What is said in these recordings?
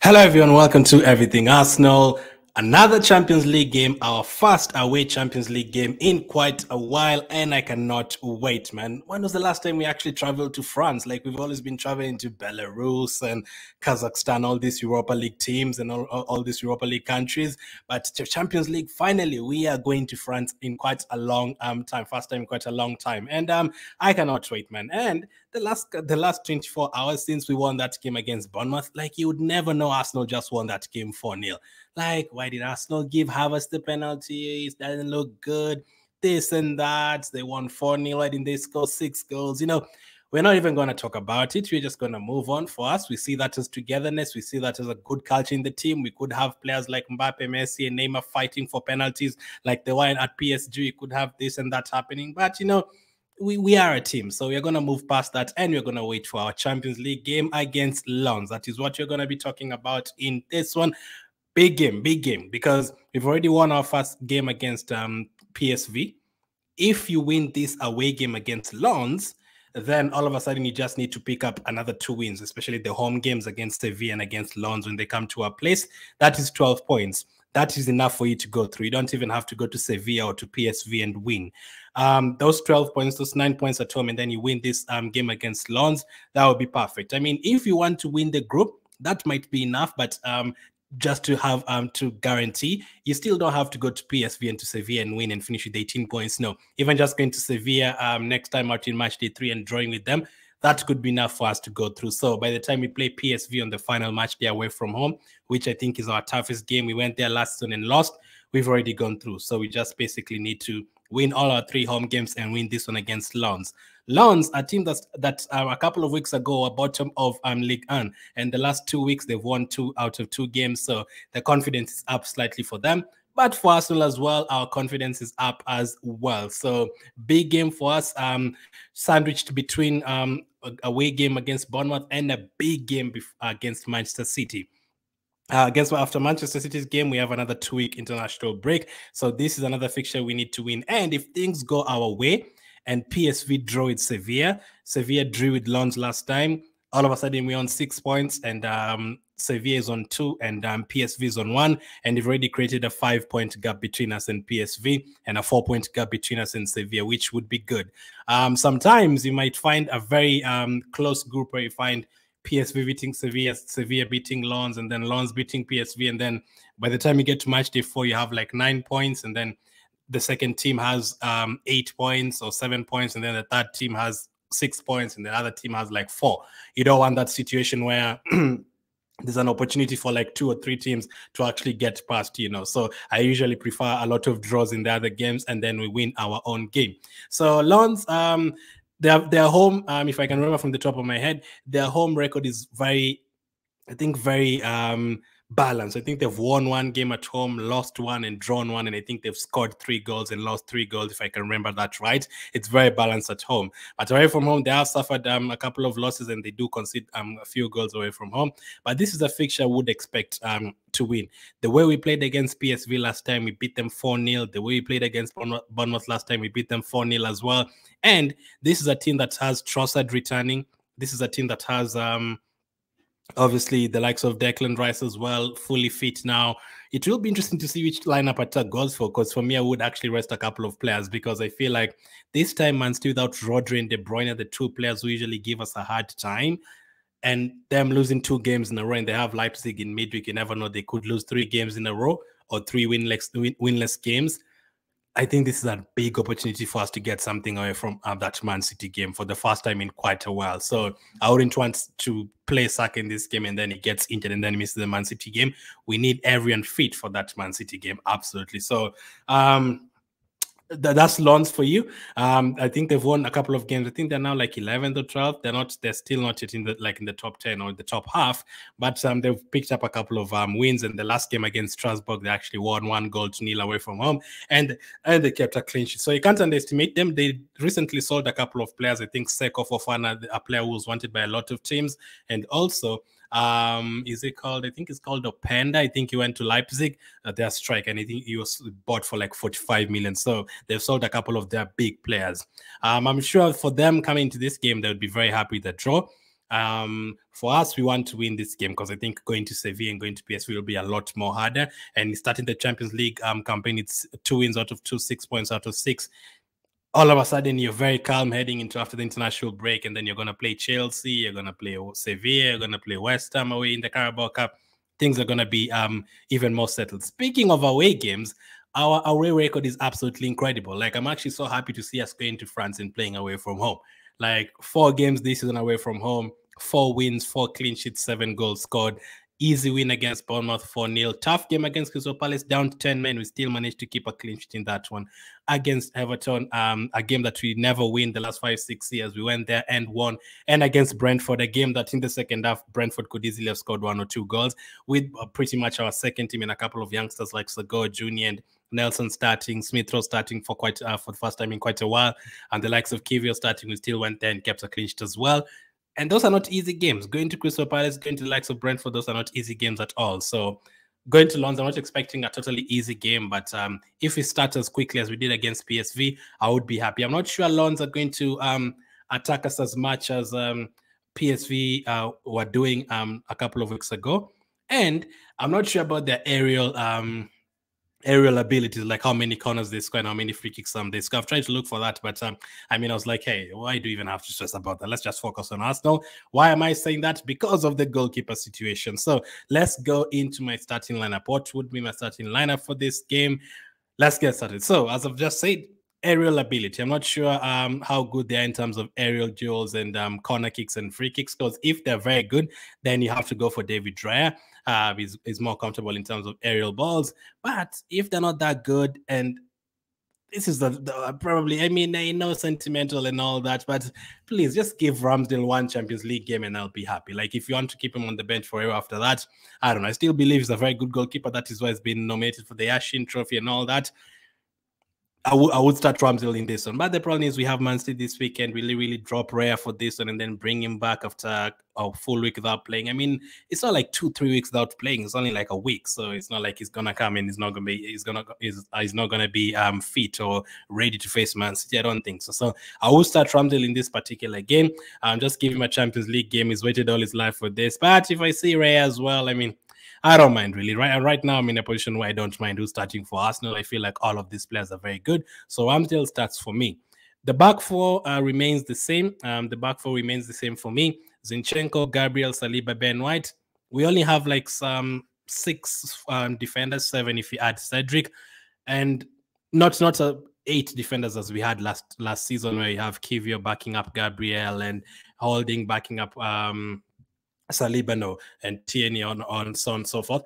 Hello, everyone. Welcome to Everything Arsenal. Another Champions League game, our first away Champions League game in quite a while, and I cannot wait, man. When was the last time we actually traveled to France? Like, we've always been traveling to Belarus and Kazakhstan, all these Europa League teams and all these Europa League countries. But to Champions League, finally, we are going to France in quite a long time, first time in quite a long time. And I cannot wait, man. And the last 24 hours since we won that game against Bournemouth, like, you would never know Arsenal just won that game 4-0. Like, why did Arsenal give Havertz the penalties? Doesn't look good. This and that. They won 4-0. Why didn't they score 6 goals? You know, we're not even going to talk about it. We're just going to move on. For us, we see that as togetherness. We see that as a good culture in the team. We could have players like Mbappe, Messi, and Neymar fighting for penalties like the one at PSG. We could have this and that happening. But, you know, we are a team, so we're going to move past that and we're going to wait for our Champions League game against Lens. That is what we're going to be talking about in this one. Big game, because we've already won our first game against PSV. If you win this away game against Lens, then all of a sudden you just need to pick up another 2 wins, especially the home games against Sevilla and against Lens when they come to our place. That is 12 points. That is enough for you to go through. You don't even have to go to Sevilla or to PSV and win. Those 12 points, those 9 points at home, and then you win this game against Lens, that would be perfect. I mean, if you want to win the group, that might be enough, but just to have to guarantee, you still don't have to go to PSV and to Sevilla and win and finish with 18 points. No, even just going to Sevilla next time out in Matchday 3 and drawing with them, that could be enough for us to go through. So by the time we play PSV on the final match day away from home, which I think is our toughest game, we went there last season and lost, we've already gone through. So we just basically need to win all our 3 home games and win this one against Lens. Lens, a team that a couple of weeks ago were bottom of Ligue 1, and the last 2 weeks they've won 2 out of 2 games, so the confidence is up slightly for them. But for Arsenal as well, our confidence is up as well. So big game for us, sandwiched between away game against Bournemouth and a big game against Manchester City. After Manchester City's game, we have another 2-week international break. So this is another fixture we need to win. And if things go our way and PSV draw with Sevilla drew with Lens last time, all of a sudden we're on 6 points and Sevilla is on 2 and PSV is on 1. And they've already created a 5-point gap between us and PSV and a 4-point gap between us and Sevilla, which would be good. Sometimes you might find a very close group where you find PSV beating Sevilla beating Lens, and then Lens beating PSV, and then by the time you get to match day 4, you have like 9 points, and then the second team has 8 points or 7 points, and then the third team has 6 points, and the other team has like 4. You don't want that situation where there's an opportunity for like 2 or 3 teams to actually get past, you know. So I usually prefer a lot of draws in the other games, and then we win our own game. So Lens, their home, if I can remember from the top of my head, their home record is very balanced. I think they've won 1 game at home, lost 1 and drawn 1, and I think they've scored 3 goals and lost 3 goals, if I can remember that right. It's very balanced at home. But away from home, they have suffered a couple of losses and they do concede a few goals away from home. But this is a fixture I would expect to win. The way we played against PSV last time, we beat them 4-0. The way we played against Bournemouth last time, we beat them 4-0 as well. And this is a team that has Trossard returning. This is a team that has obviously the likes of Declan Rice as well, fully fit now. It will be interesting to see which lineup attack goes for, because for me, I would actually rest a couple of players, because I feel like this time, Man City without Rodri and De Bruyne, the 2 players who usually give us a hard time, and them losing 2 games in a row, and they have Leipzig in midweek. You never know, they could lose 3 games in a row or 3 winless games. I think this is a big opportunity for us to get something away from that Man City game for the first time in quite a while. So I wouldn't want to play Saka in this game and then he gets injured and then he misses the Man City game. We need everyone fit for that Man City game, absolutely. So that's Lens for you. I think they've won a couple of games. I think they're now like 11th or 12th. They're still not yet in the top 10 or the top half, but they've picked up a couple of wins. And the last game against Strasbourg, they actually won 1-0 away from home, and they kept a clean sheet. So you can't underestimate them. They recently sold a couple of players. I think Seko Fofana, a player who was wanted by a lot of teams, and also is it called? I think it's called Openda. I think he went to Leipzig, their strike, and I think he was bought for like 45 million. So they've sold a couple of their big players. I'm sure for them coming into this game, they would be very happy with the draw. For us, we want to win this game because I think going to Sevilla and going to PSV will be a lot more harder. And starting the Champions League campaign, it's 2 wins out of 2, 6 points out of 6. All of a sudden, you're very calm heading into after the international break, and then you're going to play Chelsea, you're going to play Sevilla, you're going to play West Ham away in the Carabao Cup. Things are going to be even more settled. Speaking of away games, our away record is absolutely incredible. Like, I'm actually so happy to see us going to France and playing away from home. Like, 4 games this season away from home, 4 wins, 4 clean sheets, 7 goals scored. Easy win against Bournemouth 4-0. Tough game against Crystal Palace, down to 10 men. We still managed to keep a clean sheet in that one. Against Everton, a game that we never win the last 5-6 years. We went there and won. And against Brentford, a game that in the second half, Brentford could easily have scored 1 or 2 goals with pretty much our second team and a couple of youngsters like Sago Jr. and Nelson starting, Smith Rowe starting for the first time in quite a while, and the likes of Kivio starting. We still went there and kept a clean sheet as well. And those are not easy games. Going to Crystal Palace, going to the likes of Brentford, those are not easy games at all. So going to London, I'm not expecting a totally easy game, but if we start as quickly as we did against PSV, I would be happy. I'm not sure Lons are going to attack us as much as PSV were doing a couple of weeks ago. And I'm not sure about their aerial abilities, like how many corners they score and how many free kicks they score. I've tried to look for that, but I was like, hey, why do you even have to stress about that? Let's just focus on Arsenal. Why am I saying that? Because of the goalkeeper situation. So let's go into my starting lineup. What would be my starting lineup for this game? Let's get started. So as I've just said, aerial ability. I'm not sure how good they are in terms of aerial duels and corner kicks and free kicks, because if they're very good, then you have to go for David Dreyer. He's more comfortable in terms of aerial balls. But if they're not that good, and this is probably, I know sentimental and all that, but please just give Ramsdale 1 Champions League game and I'll be happy. Like, if you want to keep him on the bench forever after that, I don't know. I still believe he's a very good goalkeeper. That is why he's been nominated for the Yashin Trophy and all that. I would start Ramsdale in this one. But the problem is we have Man City this weekend. Really drop Raya for this one and then bring him back after a full week without playing. It's not like 2-3 weeks without playing. It's only like a week. So it's not like he's gonna come in. He's not gonna be fit or ready to face Man City. I don't think so. So I will start Ramsdale in this particular game. Just give him a Champions League game. He's waited all his life for this. But if I see Raya as well, I don't mind really. Right now, I'm in a position where I don't mind who's starting for Arsenal. I feel like all of these players are very good. So Ramsdale starts for me. The back four remains the same. The back four remains the same for me. Zinchenko, Gabriel, Saliba, Ben White. We only have like some 6 defenders, 7 if you add Cedric, and not 8 defenders as we had last season, where you have Kivio backing up Gabriel and Holding backing up Saliba, and Tierney on so on and so forth.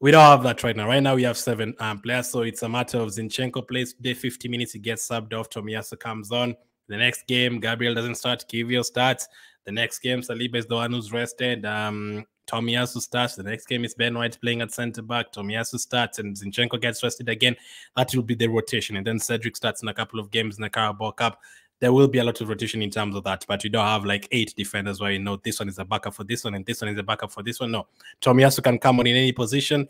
We don't have that right now. Right now, we have 7 players, so it's a matter of Zinchenko plays today, 50 minutes, he gets subbed off, Tomiyasu comes on. The next game, Gabriel doesn't start, Kivio starts. The next game, Saliba is the one who's rested. Tomiyasu starts. The next game is Ben White playing at centre-back. Tomiyasu starts, and Zinchenko gets rested again. That will be the rotation. And then Cedric starts in a couple of games in the Carabao Cup. There will be a lot of rotation in terms of that, but you don't have like 8 defenders where this one is a backup for this one and this one is a backup for this one. No, Tomiyasu can come on in any position.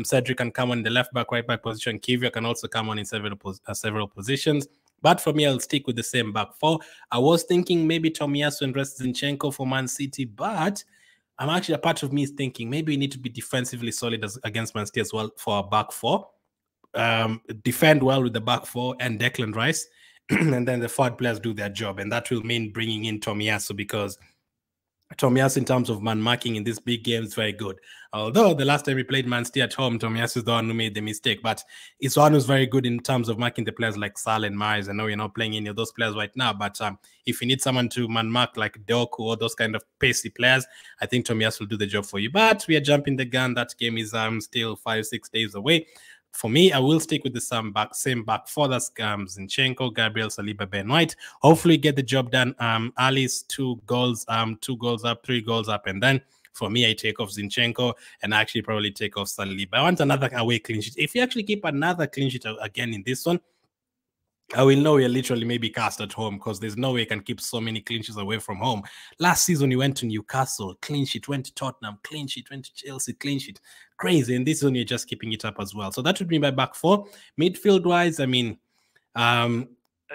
Cedric can come on in the left back, right back position. Kivio can also come on in several positions. But for me, I'll stick with the same back four. I was thinking maybe Tomiyasu and rest Zinchenko for Man City, but I'm actually, a part of me is thinking maybe we need to be defensively solid against Man City as well for our back four. Defend well with the back four and Declan Rice. And then the forward players do their job, and that will mean bringing in Tomiyasu, because Tomiyasu, in terms of man marking in this big game, is very good. Although the last time we played Man City at home, Tomiyasu is the one who made the mistake, but it's one who's very good in terms of marking the players like Sal and Myers. I know you're not playing any of those players right now, but if you need someone to man mark like Doku or those kind of pacey players, I think Tomiyasu will do the job for you. But we are jumping the gun. That game is still 5-6 days away. For me, I will stick with the same back four. That's Zinchenko, Gabriel, Saliba, Ben White. Hopefully get the job done. Ali's 2 goals up, 3 goals up. And then for me, I take off Zinchenko and I actually probably take off Saliba. I want another away clean sheet. If you actually keep another clean sheet again in this one, I will know you're literally maybe cast at home, because there's no way you can keep so many clean sheets away from home. Last season, you went to Newcastle, clean sheet, went to Tottenham, clean sheet, went to Chelsea, clean sheet. Crazy. And this one, you're just keeping it up as well. So that would be my back four. Midfield-wise,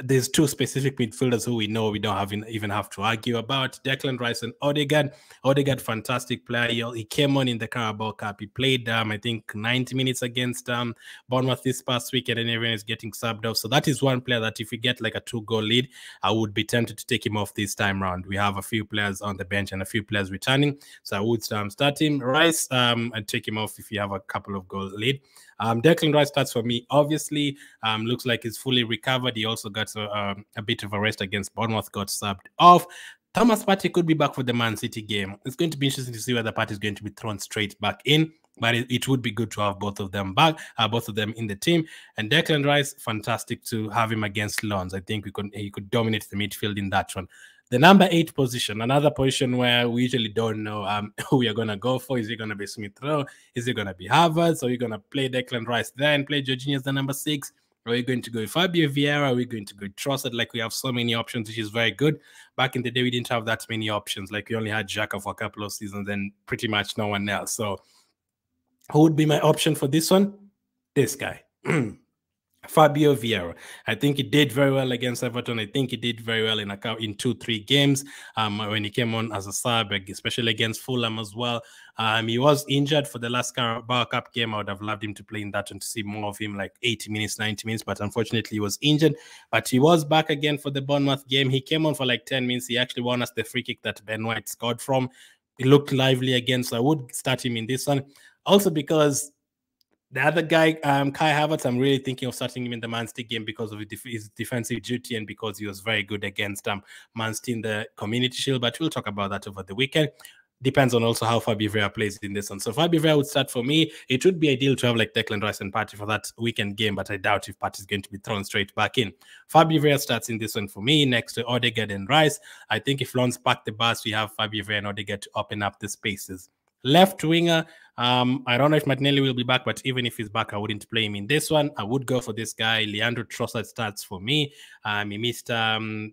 there's two specific midfielders who we know we don't even have to argue about: Declan Rice and Odegaard. Odegaard, fantastic player. He came on in the Carabao Cup. He played, I think, 90 minutes against Bournemouth this past weekend, and everyone is getting subbed off. So that is one player that if we get like a 2-goal lead, I would be tempted to take him off this time round. We have a few players on the bench and a few players returning, so I would start him. Rice, and take him off if you have a couple of goal lead. Declan Rice starts for me, obviously. Looks like he's fully recovered. He also got a bit of a rest against Bournemouth, got subbed off. Thomas Partey could be back for the Man City game. It's going to be interesting to see whether Partey is going to be thrown straight back in, but it would be good to have both of them back, both of them in the team. And Declan Rice, fantastic to have him against Lons. I think he could dominate the midfield in that one. The number 8 position, another position where we usually don't know who we are going to go for. Is it going to be Smith Rowe? Is it going to be Havertz? Or are we going to play Declan Rice then, play Jorginho as the number 6? Are we going to go with Fabio Vieira? Are we going to go with Trossard? Like, we have so many options, which is very good. Back in the day, we didn't have that many options. Like, we only had Xhaka for a couple of seasons and pretty much no one else. So who would be my option for this one? This guy. Fabio Vieira. I think he did very well against Everton. I think he did very well in 2-3 games when he came on as a sub, especially against Fulham as well. He was injured for the last Carabao Cup game. I would have loved him to play in that and to see more of him, like 80 minutes, 90 minutes, but unfortunately he was injured. But he was back again for the Bournemouth game. He came on for like 10 minutes. He actually won us the free kick that Ben White scored from. He looked lively again, so I would start him in this one. Also because the other guy, Kai Havertz, I'm really thinking of starting him in the Man City game because of his defensive duty and because he was very good against Man City in the Community Shield. But we'll talk about that over the weekend. Depends on also how Fabio Vieira plays in this one. So Fabio Vieira would start for me. It would be ideal to have like Declan Rice and Partey for that weekend game, but I doubt if Partey is going to be thrown straight back in. Fabio Vieira starts in this one for me next to Odegaard and Rice. I think if Lons pack the bus, we have Fabio Vieira and Odegaard to open up the spaces. Left winger, I don't know if Martinelli will be back, but even if he's back, I wouldn't play him in this one. I would go for this guy. Leandro Trossard starts for me. He missed the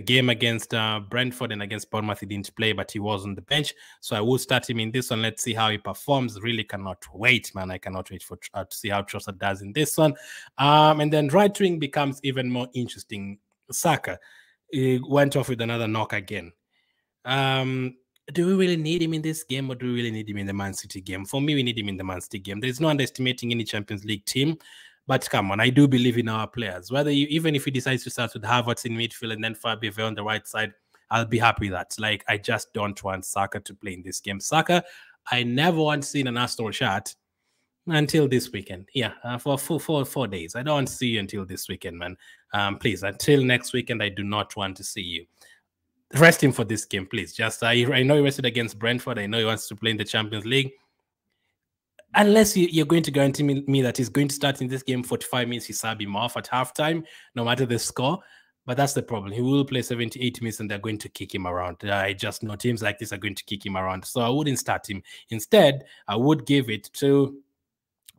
game against Brentford and against Bournemouth. He didn't play, but he was on the bench. So I would start him in this one. Let's see how he performs. Really cannot wait, man. I cannot wait for to see how Trossard does in this one. And then right wing becomes even more interesting. Saka, he went off with another knock again. Do we really need him in this game, or do we really need him in the Man City game? For me, we need him in the Man City game. There's no underestimating any Champions League team, but come on, I do believe in our players. Even if he decides to start with Havertz in midfield and then Fabio Vieira on the right side, I'll be happy with that. Like, I just don't want Saka to play in this game. Saka, I never want to see in an Arsenal shirt until this weekend. Yeah, for 4 days. I don't want to see you until this weekend, man. Please, until next weekend, I do not want to see you. Rest him for this game, please. Just I know he rested against Brentford. I know he wants to play in the Champions League. Unless you're going to guarantee me that he's going to start in this game 45 minutes, he sub him off at halftime, no matter the score. But that's the problem. He will play 78 minutes and they're going to kick him around. I just know teams like this are going to kick him around. So I wouldn't start him. Instead, I would give it to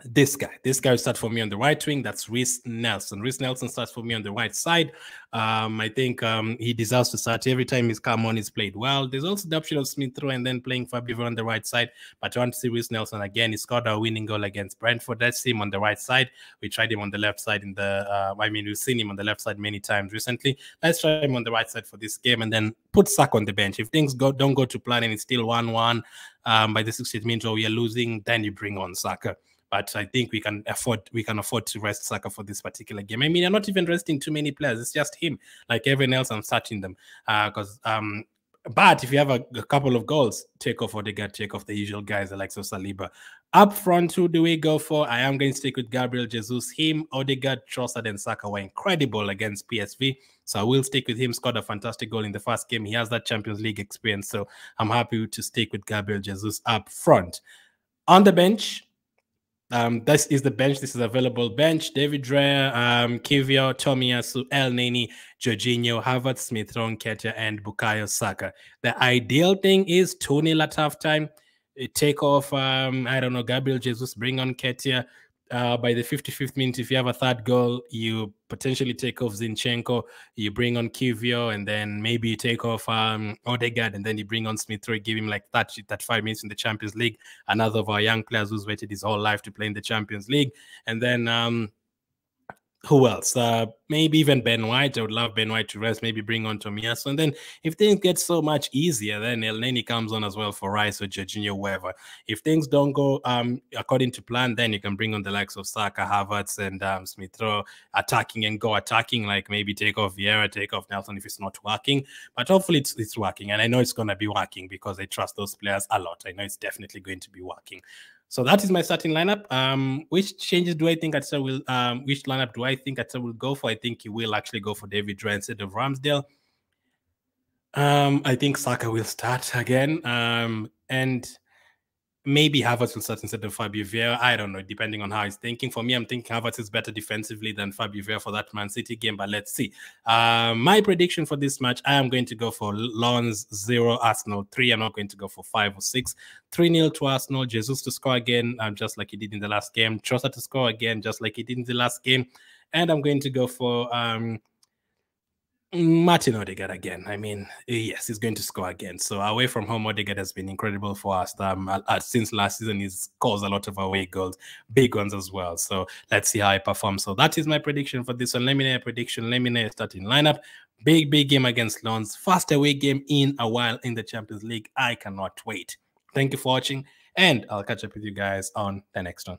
this guy. This guy will start for me on the right wing. That's Reiss Nelson. Reiss Nelson starts for me on the right side. I think he deserves to start. Every time he's come on, he's played well. There's also the option of Smith Rowe and then playing Fabio on the right side. But I want to see Reiss Nelson again. He scored a winning goal against Brentford. Let's see him on the right side. We tried him on the left side we've seen him on the left side many times recently. Let's try him on the right side for this game and then put Saka on the bench. If things don't go to plan and it's still 1-1 by the 60th minute or we are losing, then you bring on Saka. But I think we can afford to rest Saka for this particular game. I mean, I'm not even resting too many players. It's just him. Like everyone else, I'm starting them. But if you have a couple of goals, take off Odegaard, take off the usual guys like Saliba. Up front, who do we go for? I am going to stick with Gabriel Jesus. Him, Odegaard, Trossard, and Saka were incredible against PSV. So I will stick with him. Scored a fantastic goal in the first game. He has that Champions League experience. So I'm happy to stick with Gabriel Jesus up front. On the bench, this is the bench. This is available bench. David Raya, Kivio, Tomiyasu, El Neni, Jorginho, Havertz, Smith Rowe, Nketiah, and Bukayo Saka. The ideal thing is 2-0 at halftime. Take off, I don't know, Gabriel Jesus, bring on Nketiah. By the 55th minute, if you have a third goal, you potentially take off Zinchenko, you bring on Kivio, and then maybe you take off Odegaard, and then you bring on Smith Rowe, give him like 5 minutes in the Champions League. Another of our young players who's waited his whole life to play in the Champions League. And then Who else? Maybe even Ben White. I would love Ben White to rest. Maybe bring on Tomiyasu. And then if things get so much easier, then El Neni comes on as well for Rice or Jorginho, whoever. If things don't go according to plan, then you can bring on the likes of Saka, Havertz, and Smith Rowe attacking and go attacking, like maybe take off Vieira, take off Nelson if it's not working. But hopefully it's working. And I know it's going to be working because I trust those players a lot. I know it's definitely going to be working. So that is my starting lineup. Which changes do I think Arteta will? Which lineup do I think Arteta will go for? I think he will actually go for David Raya instead of Ramsdale. I think Saka will start again. And maybe Havertz will start instead of Fabio Vieira. I don't know, depending on how he's thinking. For me, I'm thinking Havertz is better defensively than Fabio Vieira for that Man City game, but let's see. My prediction for this match, I am going to go for Lens 0, Arsenal 3. I'm not going to go for 5 or 6. 3-0 to Arsenal. Jesus to score again, just like he did in the last game. Trossard to score again, just like he did in the last game. And I'm going to go for Martin Odegaard again. I mean, yes, he's going to score again. So away from home, Odegaard has been incredible for us. Since last season, he's caused a lot of away goals, big ones as well. So let's see how he performs. So that is my prediction for this one. Let me know your prediction. Let me know your starting lineup. Big game against Lens. First away game in a while in the Champions League. I cannot wait. Thank you for watching, and I'll catch up with you guys on the next one.